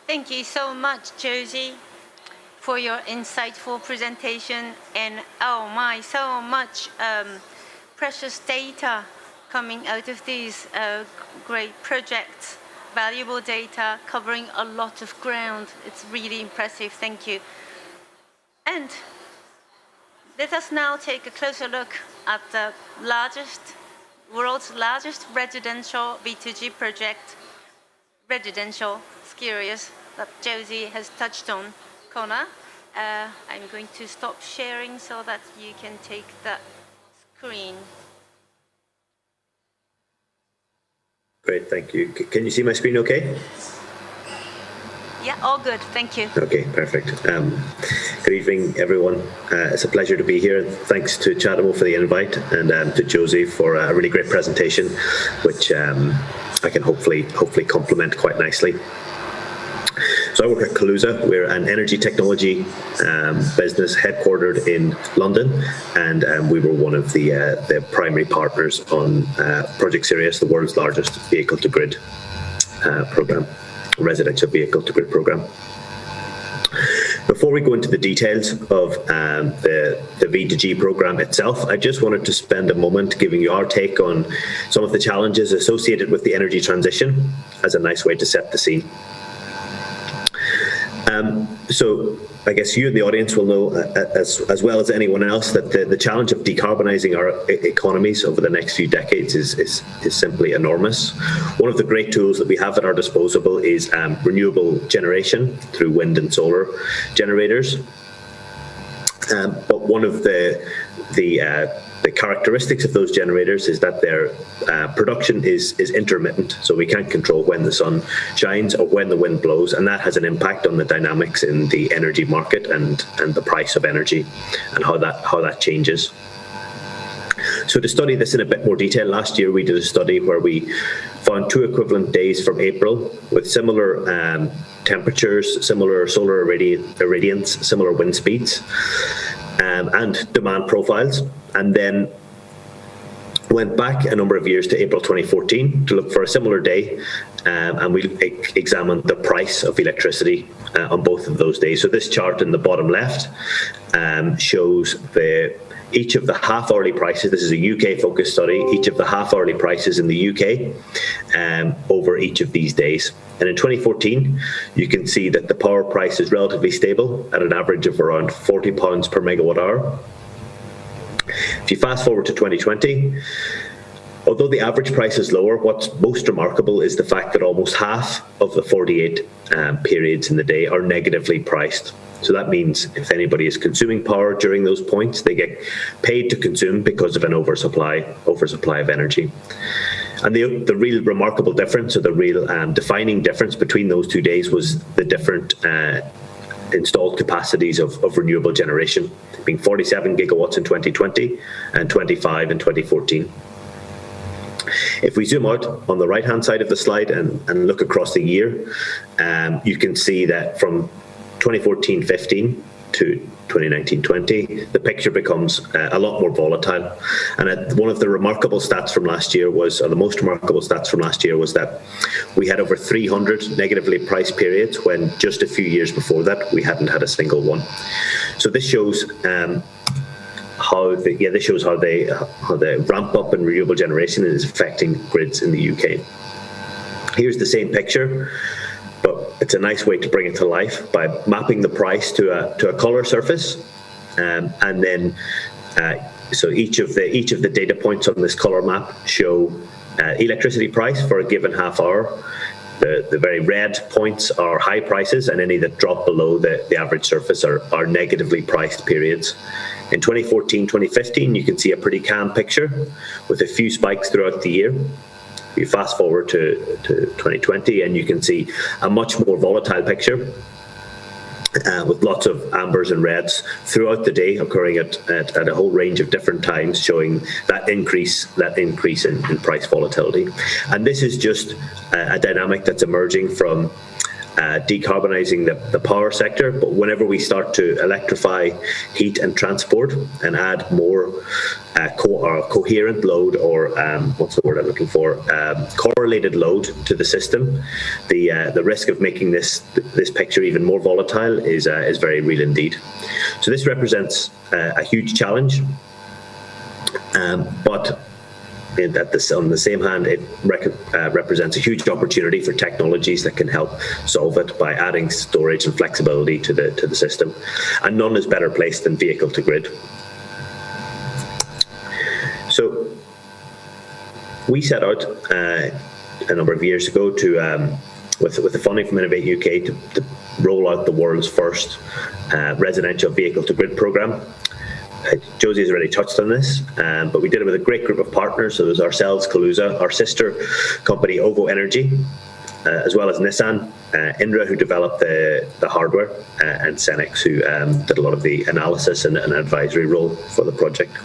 Thank you so much, Josie, for your insightful presentation, and oh my, so much precious data coming out of these great projects, valuable data covering a lot of ground. It's really impressive, thank you. And let us now take a closer look at the world's largest residential V2G project, residential, curious, that Josie has touched on. Connor, I'm going to stop sharing so that you can take the screen. Great, thank you. Can you see my screen okay? Yeah, all good, thank you. Okay, perfect. Good evening, everyone. It's a pleasure to be here. Thanks to CHAdeMO for the invite, and to Josie for a really great presentation, which I can hopefully complement quite nicely. So I work at Collusion. We're an energy technology business headquartered in London, and we were one of the primary partners on Project Sirius, the world's largest vehicle-to-grid program, residential vehicle-to-grid program. Before we go into the details of the V2G program itself, I just wanted to spend a moment giving you our take on some of the challenges associated with the energy transition as a nice way to set the scene. So I guess you and the audience will know as well as anyone else that the challenge of decarbonising our economies over the next few decades is simply enormous. One of the great tools that we have at our disposal is renewable generation through wind and solar generators. But one of the characteristics of those generators is that their production is intermittent, so we can't control when the sun shines or when the wind blows, and that has an impact on the dynamics in the energy market and the price of energy and how that changes. So to study this in a bit more detail, last year we did a study where we found 2 equivalent days from April with similar temperatures, similar solar irradiance, similar wind speeds, and demand profiles, and then went back a number of years to April 2014 to look for a similar day, and we examined the price of electricity on both of those days. So this chart in the bottom left shows each of the half-hourly prices. This is a UK-focused study. Each of the half-hourly prices in the UK over each of these days. And in 2014, you can see that the power price is relatively stable at an average of around £40 per megawatt hour. If you fast forward to 2020, although the average price is lower, what's most remarkable is the fact that almost half of the 48 periods in the day are negatively priced. So that means if anybody is consuming power during those points, they get paid to consume because of an oversupply of energy. And the real remarkable difference, or the real defining difference between those 2 days, was the different installed capacities of renewable generation, being 47 gigawatts in 2020 and 25 in 2014. If we zoom out on the right-hand side of the slide and look across the year, you can see that from 2014-15, to 2019-20, the picture becomes a lot more volatile. And one of the remarkable stats from last year was, or the most remarkable stats from last year was that we had over 300 negatively priced periods when just a few years before that we hadn't had a single one. So this shows how the ramp up in renewable generation is affecting grids in the UK. Here's the same picture, but it's a nice way to bring it to life by mapping the price to a color surface, and then so each of the data points on this color map show electricity price for a given half hour. The very red points are high prices, and any that drop below the average surface are negatively priced periods. In 2014-2015, you can see a pretty calm picture with a few spikes throughout the year. You fast forward to 2020, and you can see a much more volatile picture with lots of ambers and reds throughout the day occurring at a whole range of different times, showing that increase in price volatility. And this is just a dynamic that's emerging from decarbonising the power sector, but whenever we start to electrify heat and transport and add more coherent load, or what's the word I'm looking for, correlated load to the system, the risk of making this picture even more volatile is very real indeed. So this represents a huge challenge, but on the same hand, it represents a huge opportunity for technologies that can help solve it by adding storage and flexibility to the system. And none is better placed than vehicle to grid. So we set out a number of years ago to, with the funding from Innovate UK, to roll out the world's first residential vehicle to grid program. Josie has already touched on this, but we did it with a great group of partners. So there's ourselves, Collusion, our sister company, OVO Energy, as well as Nissan, Indra, who developed the hardware, and Cenex, who did a lot of the analysis and advisory role for the project.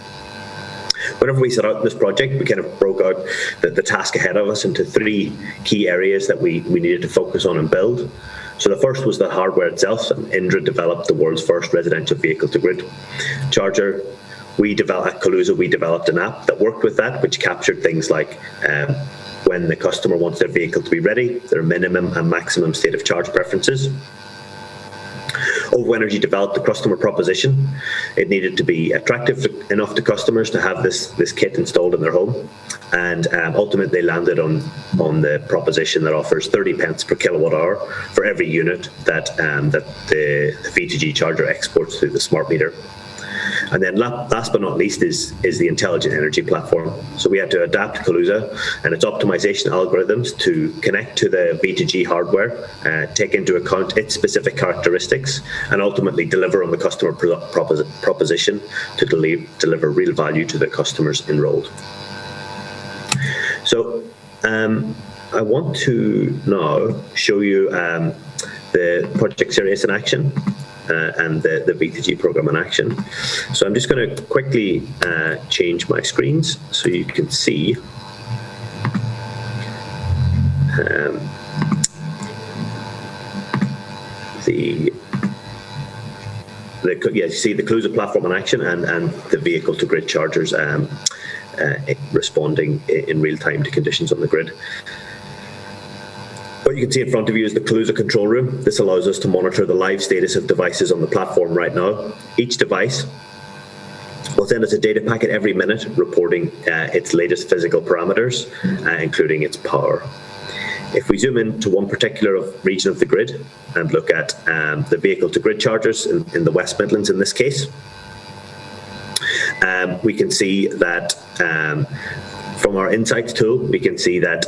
Whenever we set out this project, we kind of broke out the task ahead of us into three key areas that we needed to focus on and build. So the first was the hardware itself, and Indra developed the world's first residential vehicle-to-grid charger. At Collusion, we developed an app that worked with that, which captured things like when the customer wants their vehicle to be ready, their minimum and maximum state of charge preferences. OVO Energy developed the customer proposition. It needed to be attractive enough to customers to have this kit installed in their home, and ultimately landed on the proposition that offers 30 pence per kilowatt hour for every unit that the V2G charger exports through the smart meter. And then last but not least is the intelligent energy platform. So we had to adapt Collusion and its optimization algorithms to connect to the V2G hardware, take into account its specific characteristics, and ultimately deliver on the customer proposition to deliver real value to the customers enrolled. So I want to now show you the project series in action. And the V2G program in action. So I'm just going to quickly change my screens so you can see you see the Collusion platform in action and the vehicle to grid chargers responding in real time to conditions on the grid. What you can see in front of you is the Collusion control room. This allows us to monitor the live status of devices on the platform right now. Each device will send us a data packet every minute reporting its latest physical parameters, including its power. If we zoom into one particular region of the grid and look at the vehicle to grid chargers in the West Midlands in this case, we can see that from our insights tool, we can see that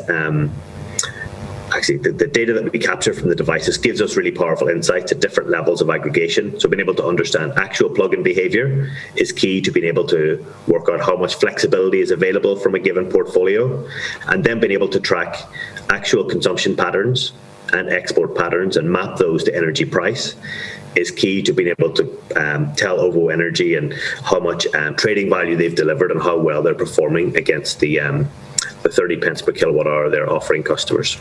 actually, the data that we capture from the devices gives us really powerful insights at different levels of aggregation. So being able to understand actual plug-in behavior is key to being able to work out how much flexibility is available from a given portfolio, and then being able to track actual consumption patterns and export patterns and map those to energy price is key to being able to tell OVO Energy and how much trading value they've delivered and how well they're performing against the 30 pence per kilowatt hour they're offering customers.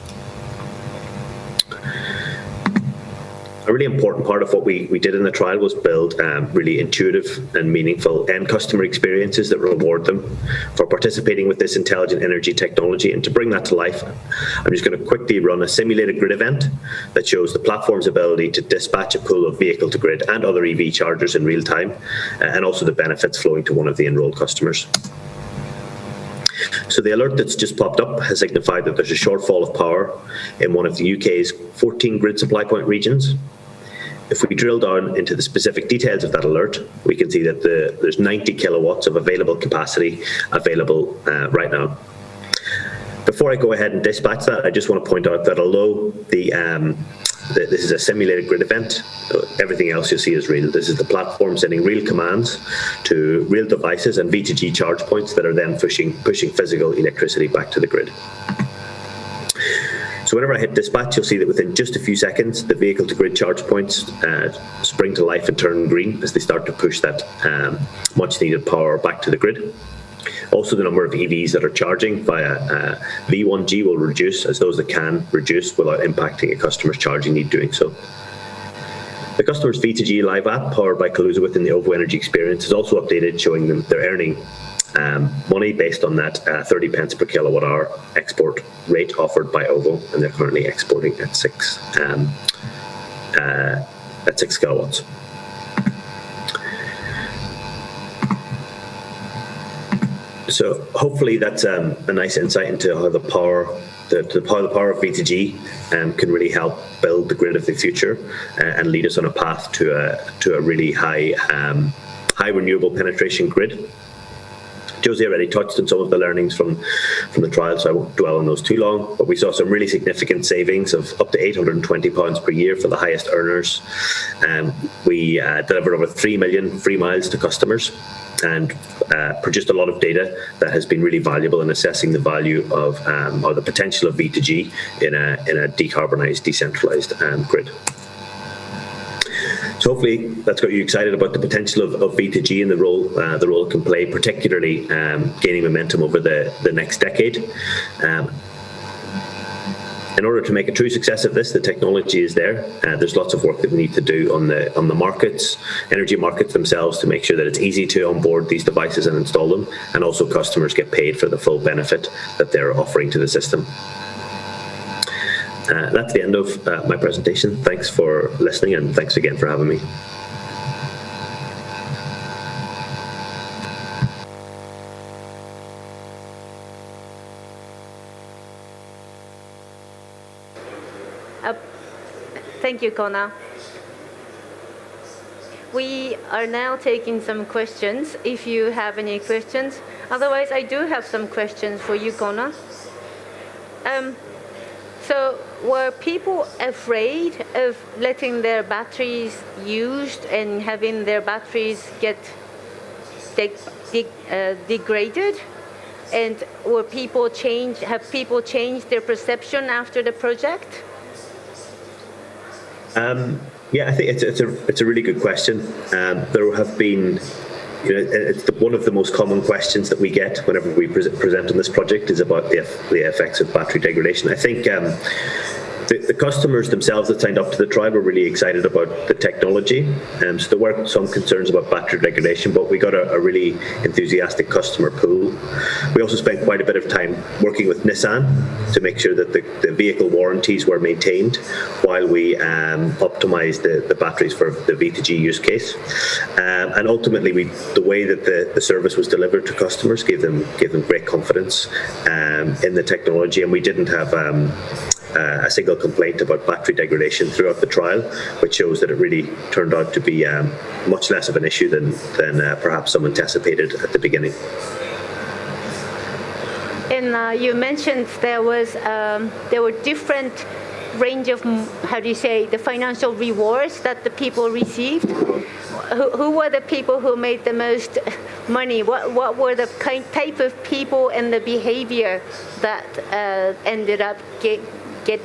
A really important part of what we did in the trial was build really intuitive and meaningful end customer experiences that reward them for participating with this intelligent energy technology. And to bring that to life, I'm just going to quickly run a simulated grid event that shows the platform's ability to dispatch a pool of vehicle to grid and other EV chargers in real time, and also the benefits flowing to one of the enrolled customers. So the alert that's just popped up has signified that there's a shortfall of power in one of the UK's 14 grid supply point regions. If we drill down into the specific details of that alert, we can see that there's 90 kilowatts of available capacity available right now. Before I go ahead and dispatch that, I just want to point out that although this is a simulated grid event, everything else you see is real. This is the platform sending real commands to real devices and V2G charge points that are then pushing physical electricity back to the grid. So whenever I hit dispatch, you'll see that within just a few seconds, the vehicle to grid charge points spring to life and turn green as they start to push that much needed power back to the grid. Also, the number of EVs that are charging via V1G will reduce as those that can reduce without impacting a customer's charging need doing so. The customer's V2G live app, powered by Collusion within the OVO Energy Experience, is also updated, showing them they're earning money based on that 30 pence per kilowatt hour export rate offered by OVO, and they're currently exporting at 6 kilowatts. So hopefully that's a nice insight into how the power of V2G can really help build the grid of the future and lead us on a path to a really high renewable penetration grid. Josie already touched on some of the learnings from the trial, so I won't dwell on those too long, but we saw some really significant savings of up to £820 per year for the highest earners. We delivered over 3 million free miles to customers and produced a lot of data that has been really valuable in assessing the value of or the potential of V2G in a decarbonised, decentralised grid. So hopefully that's got you excited about the potential of V2G and the role it can play, particularly gaining momentum over the next decade. In order to make a true success of this, the technology is there. There's lots of work that we need to do on the markets, energy markets themselves, to make sure that it's easy to onboard these devices and install them, and also customers get paid for the full benefit that they're offering to the system. That's the end of my presentation. Thanks for listening, and thanks again for having me. Thank you, Kona. We are now taking some questions, if you have any questions. Otherwise, I do have some questions for you, Kona. So were people afraid of letting their batteries used and having their batteries get degraded? And have people changed their perception after the project? Yeah, I think it's a really good question. There have been, it's one of the most common questions that we get whenever we present on this project is about the effects of battery degradation. I think the customers themselves that signed up to the trial were really excited about the technology. So there were some concerns about battery degradation, but we got a really enthusiastic customer pool. We also spent quite a bit of time working with Nissan to make sure that the vehicle warranties were maintained while we optimized the batteries for the V2G use case. And ultimately, the way that the service was delivered to customers gave them great confidence in the technology, and we didn't have a single complaint about battery degradation throughout the trial, which shows that it really turned out to be much less of an issue than perhaps some anticipated at the beginning. And you mentioned there were different range of, the financial rewards that the people received. Who were the people who made the most money? What were the type of people and the behavior that ended up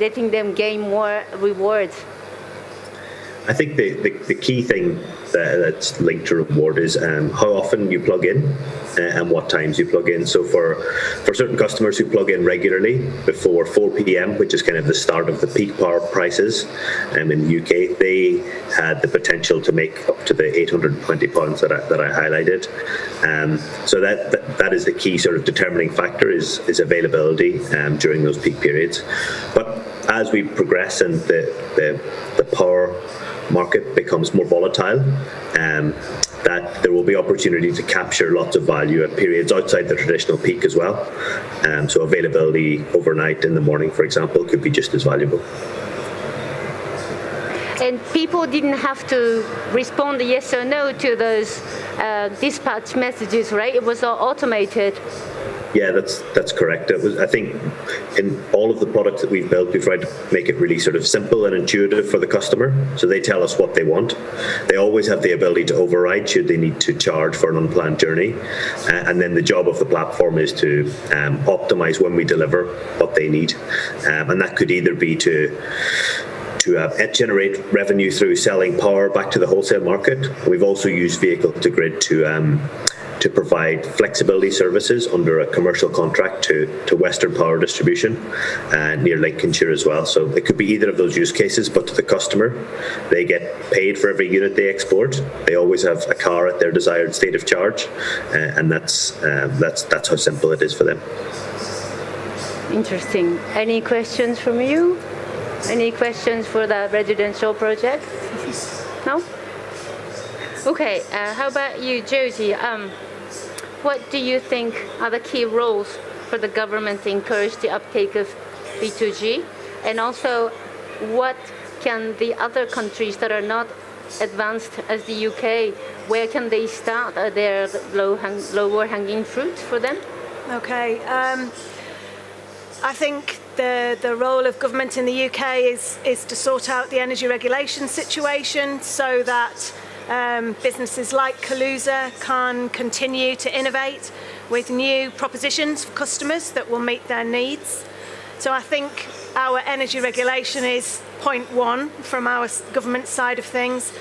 letting them gain more rewards? I think the key thing that's linked to reward is how often you plug in and what times you plug in. So for certain customers who plug in regularly before 4 p.m., which is kind of the start of the peak power prices in the UK, they had the potential to make up to the £820 that I highlighted. So that is the key sort of determining factor is availability during those peak periods. But as we progress and the power market becomes more volatile, that there will be opportunity to capture lots of value at periods outside the traditional peak as well. So availability overnight in the morning, for example, could be just as valuable. And people didn't have to respond yes or no to those dispatch messages, right? It was all automated. Yeah, that's correct. I think in all of the products that we've built, we've tried to make it really sort of simple and intuitive for the customer. So they tell us what they want. They always have the ability to override should they need to charge for an unplanned journey. And then the job of the platform is to optimize when we deliver what they need. And that could either be to generate revenue through selling power back to the wholesale market. We've also used vehicle to grid to provide flexibility services under a commercial contract to Western Power Distribution near Lincolnshire as well. So it could be either of those use cases, but to the customer, they get paid for every unit they export. They always have a car at their desired state of charge, and that's how simple it is for them. Interesting. Any questions from you? Any questions for the residential project? No? Okay, how about you, Josie? What do you think are the key roles for the government to encourage the uptake of V2G? And also, what can the other countries that are not advanced as the UK, where can they start? Are there lower hanging fruit for them? Okay, I think the role of government in the UK is to sort out the energy regulation situation so that businesses like Collusion can continue to innovate with new propositions for customers that will meet their needs. So I think our energy regulation is point one from our government side of things.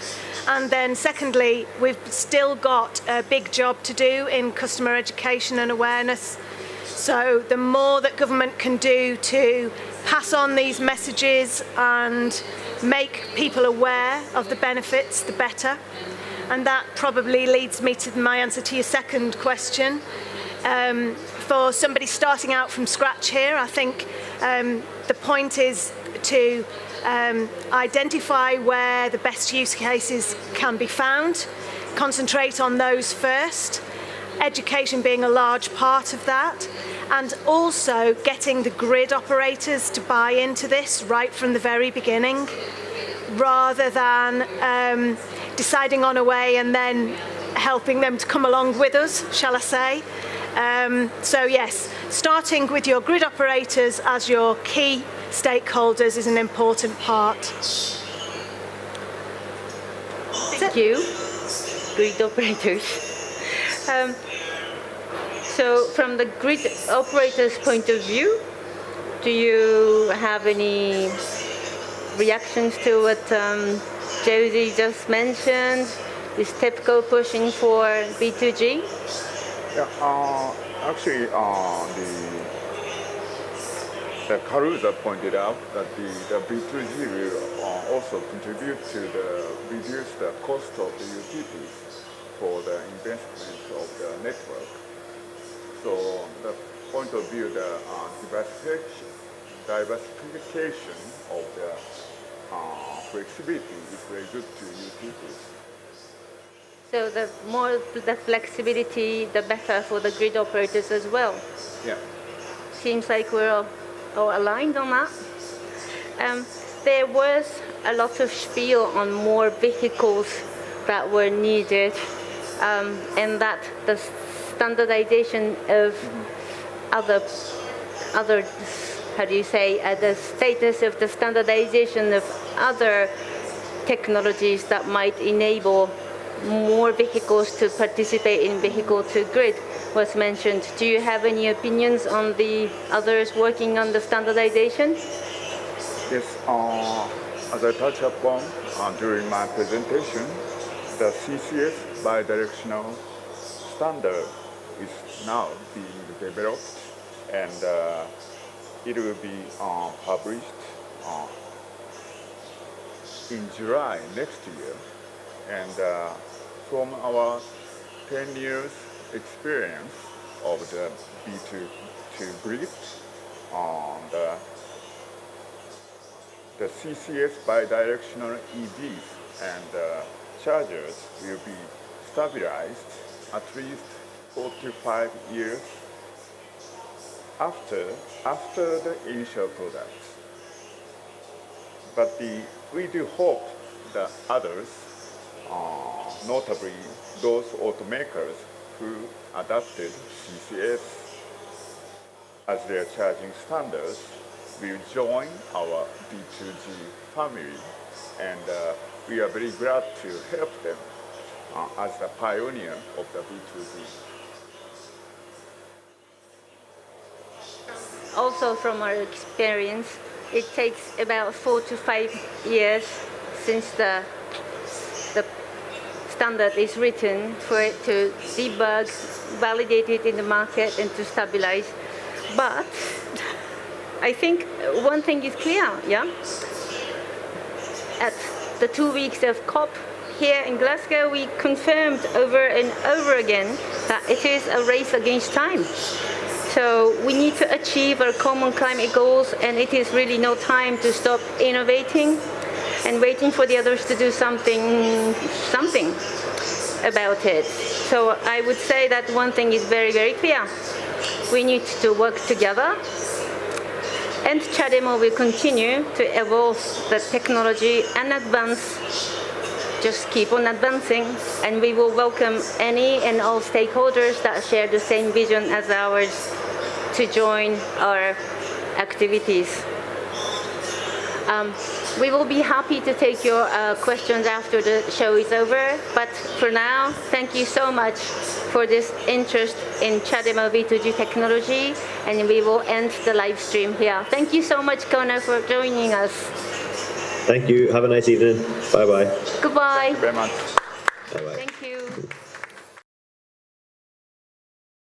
And then secondly, we've still got a big job to do in customer education and awareness. So the more that government can do to pass on these messages and make people aware of the benefits, the better. And that probably leads me to my answer to your second question. For somebody starting out from scratch here, I think the point is to identify where the best use cases can be found, concentrate on those first, education being a large part of that, and also getting the grid operators to buy into this right from the very beginning, rather than deciding on a way and then helping them to come along with us, shall I say. So yes, starting with your grid operators as your key stakeholders is an important part. Thank you, grid operators. So from the grid operator's point of view, do you have any reactions to what Josie just mentioned? Is TEPCO pushing for V2G? Yeah, actually, the Collusion pointed out that the V2G will also contribute to reduce the cost of the utilities for the investment of the network. So the point of view, the diversification of the flexibility is very good to utilities. So the more the flexibility, the better for the grid operators as well. Yeah. Seems like we're all aligned on that. There was a lot of spiel on more vehicles that were needed, and that the standardization of other, how do you say, the status of the standardization of other technologies that might enable more vehicles to participate in vehicle-to-grid was mentioned. Do you have any opinions on the others working on the standardization? Yes, as I touched upon during my presentation, the CCS Bi-Directional standard is now being developed, and it will be published in July next year. And from our 10 years experience of the B2G grid, the CCS Bi-Directional EVs and chargers will be stabilized at least 4 to 5 years after the initial product. But we do hope that others, notably those automakers who adopted CCS as their charging standards, will join our B2G family, and we are very glad to help them as the pioneer of the B2G. Also from our experience, it takes about 4 to 5 years since the standard is written for it to debug, validate it in the market, and to stabilize. But I think one thing is clear, yeah? At the 2 weeks of COP here in Glasgow, we confirmed over and over again that it is a race against time. So we need to achieve our common climate goals, and it is really no time to stop innovating and waiting for the others to do something about it. So I would say that one thing is very, very clear. We need to work together, and CHAdeMO will continue to evolve the technology and advance, just keep on advancing, and we will welcome any and all stakeholders that share the same vision as ours to join our activities. We will be happy to take your questions after the show is over, but for now, thank you so much for this interest in CHAdeMO V2G technology, and we will end the live stream here. Thank you so much, Kona, for joining us. Thank you. Have a nice evening. Bye-bye. Goodbye. Thank you very much. Bye-bye. Thank you.